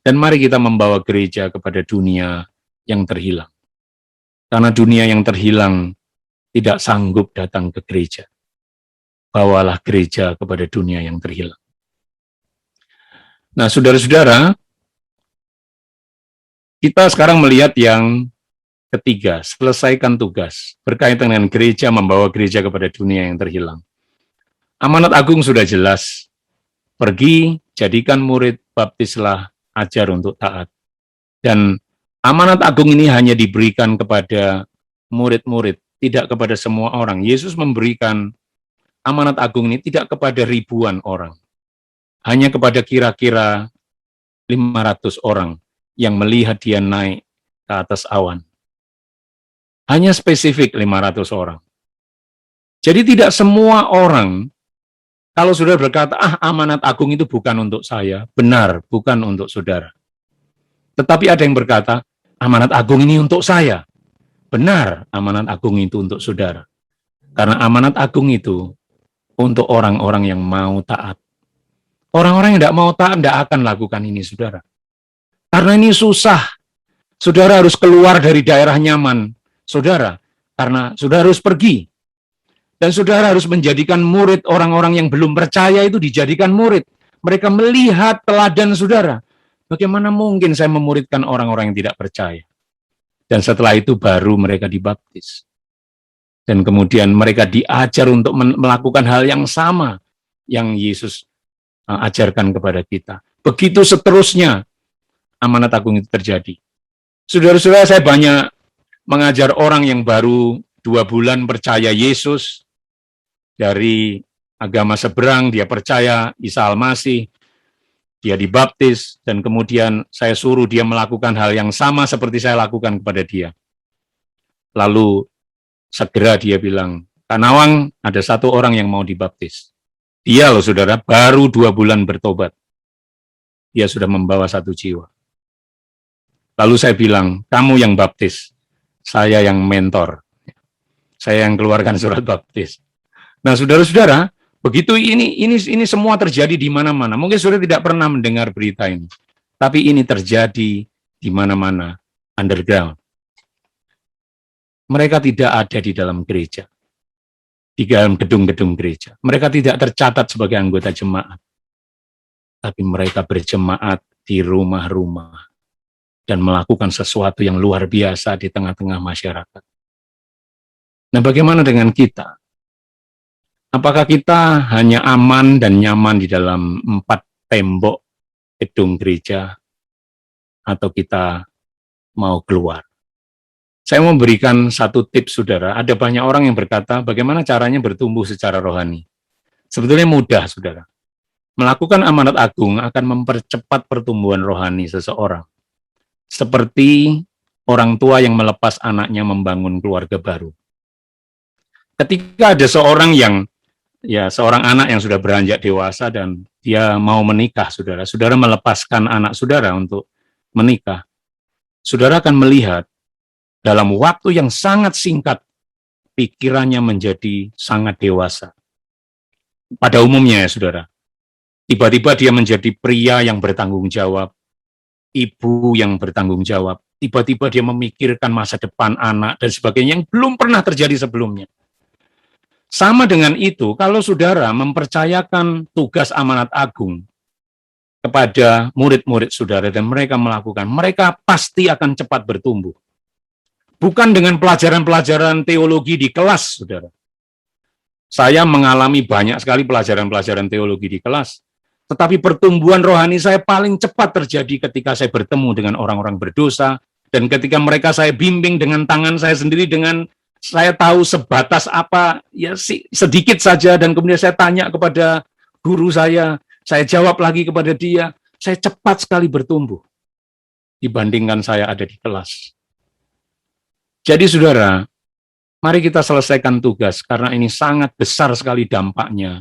S5: Dan mari kita membawa gereja kepada dunia yang terhilang. Karena dunia yang terhilang tidak sanggup datang ke gereja. Bawalah gereja kepada dunia yang terhilang. Nah, saudara-saudara, kita sekarang melihat yang ketiga, selesaikan tugas. Berkaitan dengan gereja, membawa gereja kepada dunia yang terhilang. Amanat agung sudah jelas. Pergi, jadikan murid, baptislah, ajar untuk taat. Dan amanat agung ini hanya diberikan kepada murid-murid, tidak kepada semua orang. Yesus memberikan amanat agung ini tidak kepada ribuan orang. Hanya kepada kira-kira 500 orang yang melihat dia naik ke atas awan. Hanya spesifik 500 orang. Jadi tidak semua orang, kalau saudara berkata, amanat agung itu bukan untuk saya, benar, bukan untuk saudara. Tetapi ada yang berkata, amanat agung ini untuk saya. Benar, amanat agung itu untuk saudara. Karena amanat agung itu untuk orang-orang yang mau taat. Orang-orang yang tidak mau taat tidak akan lakukan ini, saudara. Karena ini susah. Saudara harus keluar dari daerah nyaman, saudara. Karena saudara harus pergi. Dan saudara harus menjadikan murid orang-orang yang belum percaya itu dijadikan murid. Mereka melihat teladan saudara. Bagaimana mungkin saya memuridkan orang-orang yang tidak percaya? Dan setelah itu baru mereka dibaptis. Dan kemudian mereka diajar untuk melakukan hal yang sama yang Yesus ajarkan kepada kita. Begitu seterusnya amanat agung itu terjadi. Saudara-saudara, saya banyak mengajar orang yang baru 2 bulan percaya Yesus, dari agama seberang, dia percaya Isa Al-Masih, dia dibaptis, dan kemudian saya suruh dia melakukan hal yang sama seperti saya lakukan kepada dia. Lalu segera dia bilang, Kak Nawang, ada 1 orang yang mau dibaptis. Dia loh saudara, baru 2 bulan bertobat. Dia sudah membawa 1 jiwa. Lalu saya bilang, kamu yang baptis, saya yang mentor. Saya yang keluarkan surat baptis. Nah, saudara-saudara, begitu ini semua terjadi di mana-mana. Mungkin saudara tidak pernah mendengar berita ini, tapi ini terjadi di mana-mana, underground. Mereka tidak ada di dalam gereja, di dalam gedung-gedung gereja. Mereka tidak tercatat sebagai anggota jemaat, tapi mereka berjemaat di rumah-rumah dan melakukan sesuatu yang luar biasa di tengah-tengah masyarakat. Nah, bagaimana dengan kita? Apakah kita hanya aman dan nyaman di dalam 4 tembok gedung gereja, atau kita mau keluar? Saya mau berikan 1 tips, saudara. Ada banyak orang yang berkata, bagaimana caranya bertumbuh secara rohani? Sebetulnya mudah, saudara. Melakukan amanat agung akan mempercepat pertumbuhan rohani seseorang. Seperti orang tua yang melepas anaknya membangun keluarga baru. Ketika ada seorang anak yang sudah beranjak dewasa dan dia mau menikah, saudara melepaskan anak saudara untuk menikah, saudara akan melihat dalam waktu yang sangat singkat, pikirannya menjadi sangat dewasa. Pada umumnya ya saudara, tiba-tiba dia menjadi pria yang bertanggung jawab, ibu yang bertanggung jawab, tiba-tiba dia memikirkan masa depan anak dan sebagainya yang belum pernah terjadi sebelumnya. Sama dengan itu, kalau saudara mempercayakan tugas amanat agung kepada murid-murid saudara dan mereka melakukan, mereka pasti akan cepat bertumbuh. Bukan dengan pelajaran-pelajaran teologi di kelas, saudara. Saya mengalami banyak sekali pelajaran-pelajaran teologi di kelas, tetapi pertumbuhan rohani saya paling cepat terjadi ketika saya bertemu dengan orang-orang berdosa, dan ketika mereka saya bimbing dengan tangan saya sendiri, dengan saya tahu sebatas apa, ya sedikit saja, dan kemudian saya tanya kepada guru saya jawab lagi kepada dia, saya cepat sekali bertumbuh dibandingkan saya ada di kelas. Jadi saudara, mari kita selesaikan tugas, karena ini sangat besar sekali dampaknya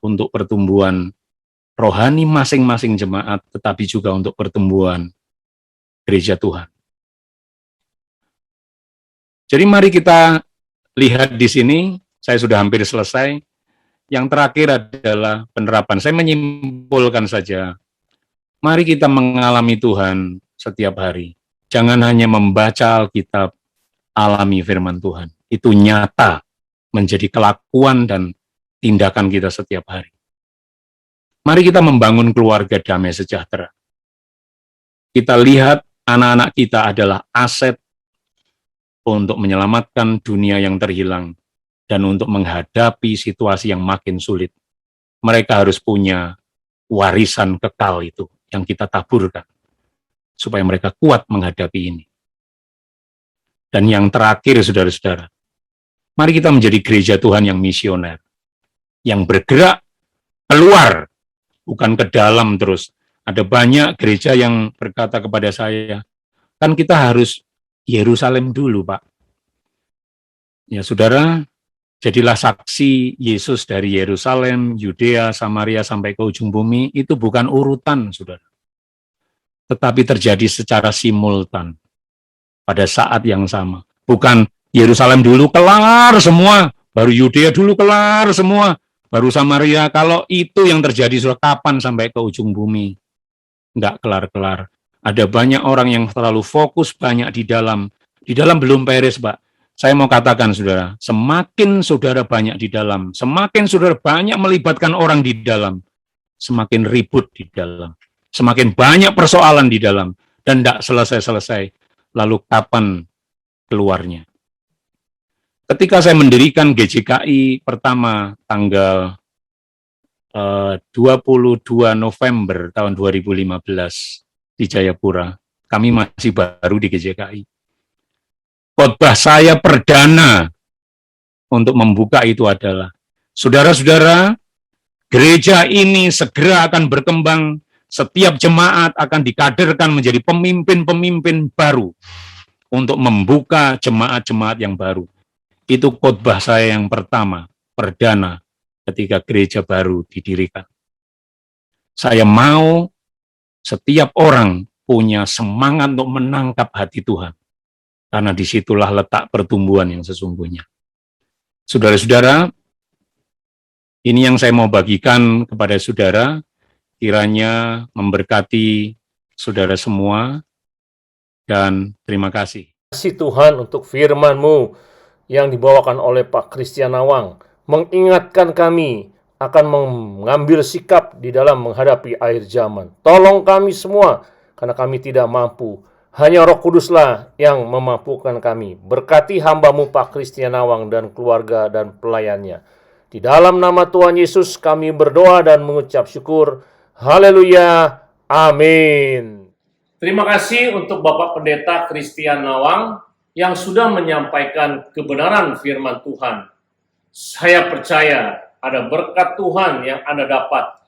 S5: untuk pertumbuhan rohani masing-masing jemaat, tetapi juga untuk pertumbuhan gereja Tuhan. Jadi mari kita lihat di sini, saya sudah hampir selesai. Yang terakhir adalah penerapan. Saya menyimpulkan saja, mari kita mengalami Tuhan setiap hari. Jangan hanya membaca Alkitab, alami firman Tuhan. Itu nyata menjadi kelakuan dan tindakan kita setiap hari. Mari kita membangun keluarga damai sejahtera. Kita lihat anak-anak kita adalah aset untuk menyelamatkan dunia yang terhilang dan untuk menghadapi situasi yang makin sulit. Mereka harus punya warisan kekal itu yang kita taburkan supaya mereka kuat menghadapi ini. Dan yang terakhir, saudara-saudara, mari kita menjadi gereja Tuhan yang misioner, yang bergerak keluar, bukan ke dalam terus. Ada banyak gereja yang berkata kepada saya, kan kita harus Yerusalem dulu, Pak. Ya, saudara, jadilah saksi Yesus dari Yerusalem, Yudea, Samaria, sampai ke ujung bumi. Itu bukan urutan, saudara. Tetapi terjadi secara simultan, pada saat yang sama. Bukan Yerusalem dulu kelar semua, baru Yudea dulu kelar semua, baru Samaria. Kalau itu yang terjadi, saudara, kapan sampai ke ujung bumi? Enggak kelar-kelar. Ada banyak orang yang terlalu fokus banyak di dalam belum beres, Pak. Saya mau katakan, saudara, semakin saudara banyak di dalam, semakin saudara banyak melibatkan orang di dalam, semakin ribut di dalam, semakin banyak persoalan di dalam, dan tidak selesai-selesai. Lalu kapan keluarnya? Ketika saya mendirikan GJKI pertama tanggal 22 November tahun 2015 di Jayapura, Kami masih baru di GJKI. Khotbah saya perdana untuk membuka itu adalah, saudara-saudara, gereja ini segera akan berkembang, setiap jemaat akan dikaderkan menjadi pemimpin-pemimpin baru untuk membuka jemaat-jemaat yang baru. Itu khotbah saya yang pertama, perdana, ketika gereja baru didirikan. Saya mau setiap orang punya semangat untuk menangkap hati Tuhan, karena disitulah letak pertumbuhan yang sesungguhnya. Saudara-saudara, ini yang saya mau bagikan kepada saudara, kiranya memberkati saudara semua, dan terima kasih.
S6: Kasih Tuhan untuk firman-Mu yang dibawakan oleh Pak Christian Nawang, mengingatkan kami akan mengambil sikap di dalam menghadapi akhir zaman. Tolong kami semua, karena kami tidak mampu. Hanya Roh Kuduslah yang memampukan kami. Berkati hamba-Mu Pak Christian Nawang dan keluarga dan pelayannya. Di dalam nama Tuhan Yesus kami berdoa dan mengucap syukur. Haleluya. Amin.
S2: Terima kasih untuk Bapak Pendeta Christian Nawang yang sudah menyampaikan kebenaran firman Tuhan. Saya percaya ada berkat Tuhan yang Anda dapat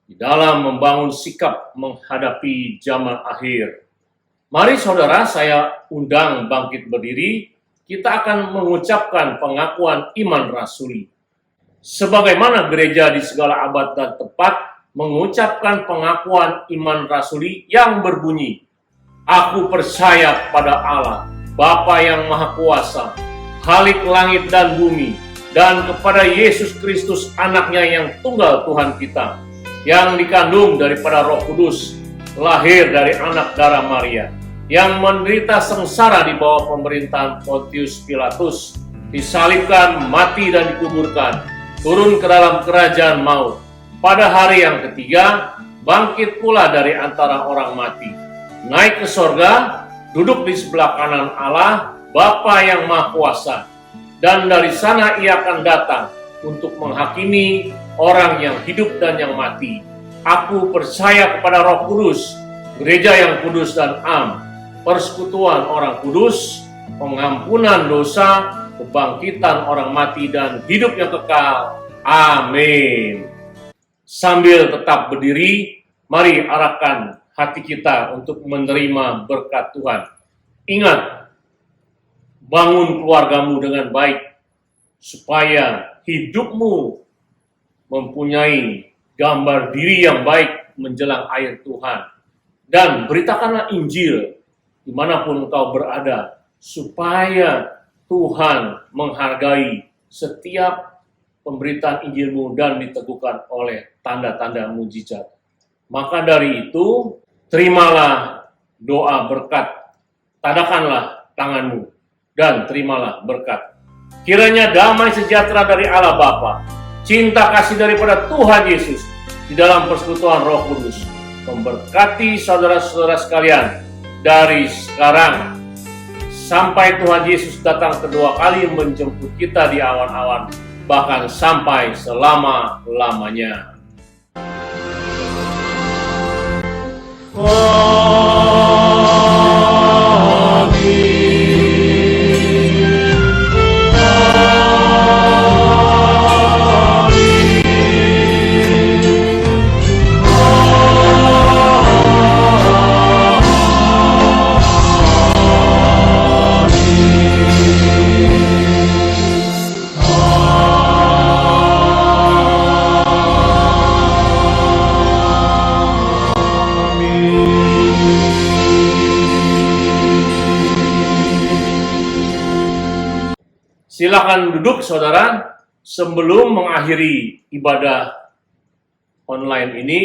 S2: di dalam membangun sikap menghadapi zaman akhir. Mari saudara, saya undang bangkit berdiri, kita akan mengucapkan pengakuan iman rasuli. Sebagaimana gereja di segala abad dan tempat mengucapkan pengakuan iman rasuli yang berbunyi, Aku percaya pada Allah, Bapa yang Maha Kuasa, Khalik langit dan bumi, dan kepada Yesus Kristus anaknya yang tunggal Tuhan kita, yang dikandung daripada Roh Kudus, lahir dari anak darah Maria, yang menderita sengsara di bawah pemerintahan Pontius Pilatus, disalibkan, mati dan dikuburkan, turun ke dalam kerajaan maut. Pada hari yang ketiga, bangkit pula dari antara orang mati, naik ke sorga, duduk di sebelah kanan Allah, Bapa yang Maha Kuasa, dan dari sana ia akan datang untuk menghakimi orang yang hidup dan yang mati. Aku percaya kepada Roh Kudus, gereja yang kudus dan am, persekutuan orang kudus, pengampunan dosa, kebangkitan orang mati, dan hidup yang kekal. Amin. Sambil tetap berdiri, mari arahkan hati kita untuk menerima berkat Tuhan. Ingat, bangun keluargamu dengan baik, supaya hidupmu mempunyai gambar diri yang baik menjelang akhir Tuhan. Dan beritakanlah Injil dimanapun engkau berada, supaya Tuhan menghargai setiap pemberitaan Injilmu dan diteguhkan oleh tanda-tanda mujizat. Maka dari itu, terimalah doa berkat, tadakanlah tanganmu, dan terimalah berkat. Kiranya damai sejahtera dari Allah Bapa, cinta kasih daripada Tuhan Yesus, di dalam persekutuan Roh Kudus, memberkati saudara-saudara sekalian, dari sekarang sampai Tuhan Yesus datang kedua kali menjemput kita di awan-awan, bahkan sampai selama-lamanya. Silakan duduk saudara. Sebelum mengakhiri ibadah online ini,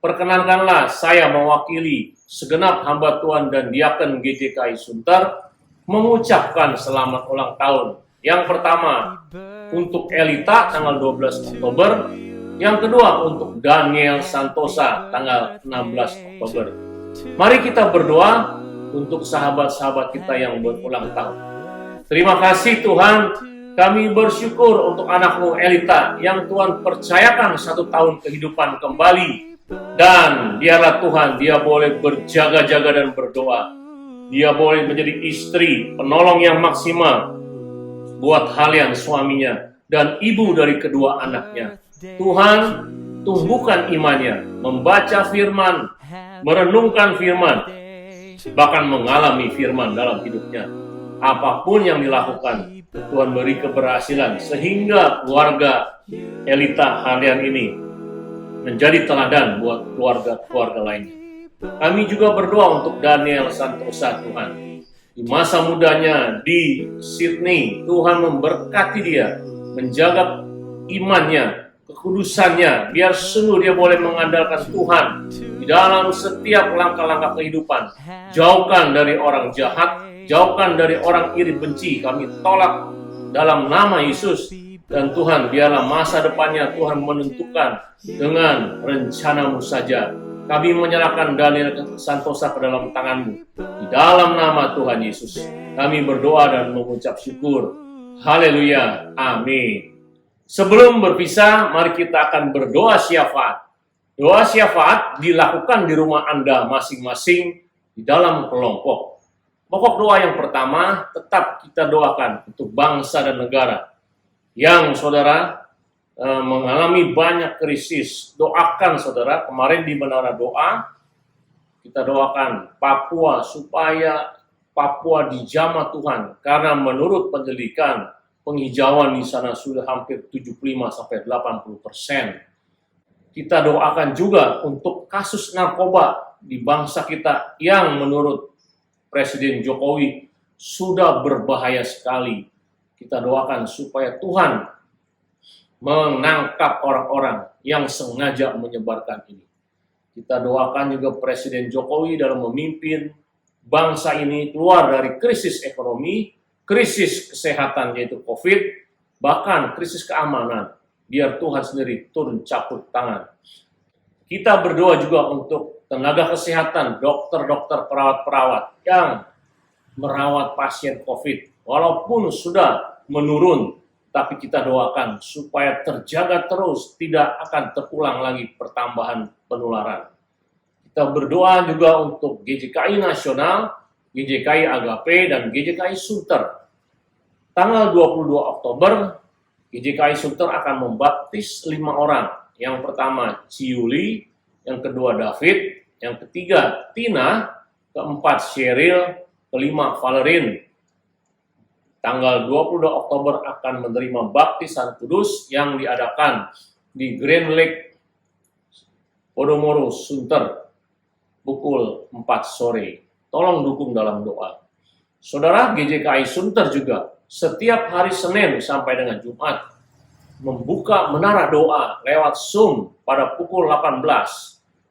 S2: perkenankanlah saya mewakili segenap hamba Tuhan dan diaken GJKI Sunter mengucapkan selamat ulang tahun. Yang pertama untuk Elita tanggal 12 Oktober, yang kedua untuk Daniel Santosa tanggal 16 Oktober. Mari kita berdoa untuk sahabat-sahabat kita yang berulang tahun. Terima kasih Tuhan, kami bersyukur untuk anak-Mu Elita yang Tuhan percayakan 1 tahun kehidupan kembali. Dan biarlah Tuhan dia boleh berjaga-jaga dan berdoa Dia boleh menjadi istri, penolong yang maksimal buat halian suaminya dan ibu dari kedua anaknya. Tuhan, tumbuhkan imannya, membaca firman, merenungkan firman, bahkan mengalami firman dalam hidupnya. Apapun yang dilakukan, Tuhan beri keberhasilan sehingga keluarga Elita halian ini menjadi teladan buat keluarga-keluarga lainnya. Kami juga berdoa untuk Daniel Santosa, Tuhan. Di masa mudanya di Sydney, Tuhan memberkati dia, menjaga imannya, kekudusannya, biar sungguh dia boleh mengandalkan Tuhan di dalam setiap langkah-langkah kehidupan. Jauhkan dari orang jahat, jauhkan dari orang iri benci, kami tolak dalam nama Yesus. Dan Tuhan, biarlah masa depannya Tuhan menentukan dengan rencana-Mu saja. Kami menyerahkan Daniel Santosa ke dalam tangan-Mu. Di dalam nama Tuhan Yesus, kami berdoa dan mengucap syukur. Haleluya. Amin. Sebelum berpisah, mari kita akan berdoa syafaat. Doa syafaat dilakukan di rumah Anda masing-masing di dalam kelompok. Pokok doa yang pertama, tetap kita doakan untuk bangsa dan negara yang saudara mengalami banyak krisis. Doakan saudara, kemarin di Menara Doa, kita doakan Papua supaya Papua dijamah Tuhan. Karena menurut penyelidikan, penghijauan di sana sudah hampir 75-80%. Kita doakan juga untuk kasus narkoba di bangsa kita yang menurut Presiden Jokowi sudah berbahaya sekali. Kita doakan supaya Tuhan menangkap orang-orang yang sengaja menyebarkan ini. Kita doakan juga Presiden Jokowi dalam memimpin bangsa ini keluar dari krisis ekonomi, krisis kesehatan yaitu COVID, bahkan krisis keamanan. Biar Tuhan sendiri turun campur tangan. Kita berdoa juga untuk tenaga kesehatan, dokter-dokter, perawat-perawat yang merawat pasien COVID. Walaupun sudah menurun, tapi kita doakan supaya terjaga terus, tidak akan terulang lagi pertambahan penularan. Kita berdoa juga untuk GJKI Nasional, GJKI Agape, dan GJKI Sunter. Tanggal 22 Oktober, GJKI Sunter akan membaptis 5 orang. Yang pertama Ciuli, yang kedua David, yang ketiga Tina, keempat Sheryl, kelima Valerin. Tanggal 22 Oktober akan menerima baptisan kudus yang diadakan di Grand Lake, Podomoro, Sunter, pukul 4 sore. Tolong dukung dalam doa. Saudara, GJKI Sunter juga setiap hari Senin sampai dengan Jumat membuka menara doa lewat Zoom pada pukul 18.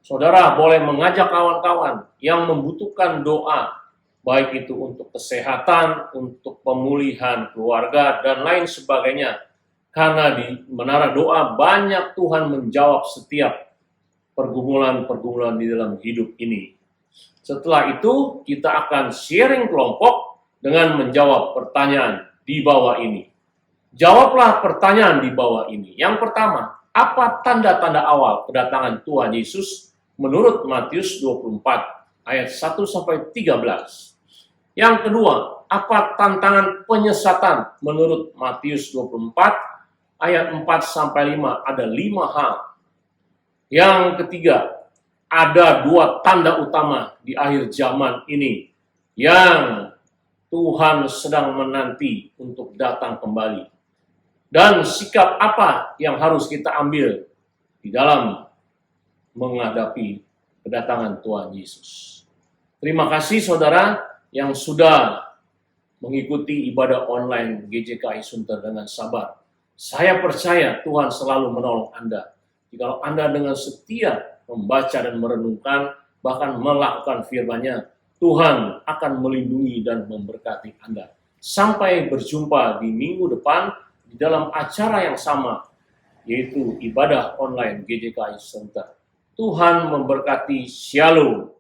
S2: Saudara boleh mengajak kawan-kawan yang membutuhkan doa, baik itu untuk kesehatan, untuk pemulihan keluarga, dan lain sebagainya. Karena di menara doa banyak Tuhan menjawab setiap pergumulan-pergumulan di dalam hidup ini. Setelah itu, kita akan sharing kelompok dengan menjawab pertanyaan di bawah ini. Jawablah pertanyaan di bawah ini. Yang pertama, apa tanda-tanda awal kedatangan Tuhan Yesus menurut Matius 24 ayat 1-13? Yang kedua, apa tantangan penyesatan menurut Matius 24 ayat 4-5? Ada 5 hal. Yang ketiga, ada 2 tanda utama di akhir zaman ini yang Tuhan sedang menanti untuk datang kembali. Dan sikap apa yang harus kita ambil di dalam menghadapi kedatangan Tuhan Yesus. Terima kasih saudara yang sudah mengikuti ibadah online GJKI Sunter dengan sabar. Saya percaya Tuhan selalu menolong Anda. Jika Anda dengan setia membaca dan merenungkan, bahkan melakukan firman-Nya, Tuhan akan melindungi dan memberkati Anda. Sampai berjumpa di minggu depan di dalam acara yang sama, yaitu ibadah online GJKI Sunter. Tuhan memberkati. Shalom.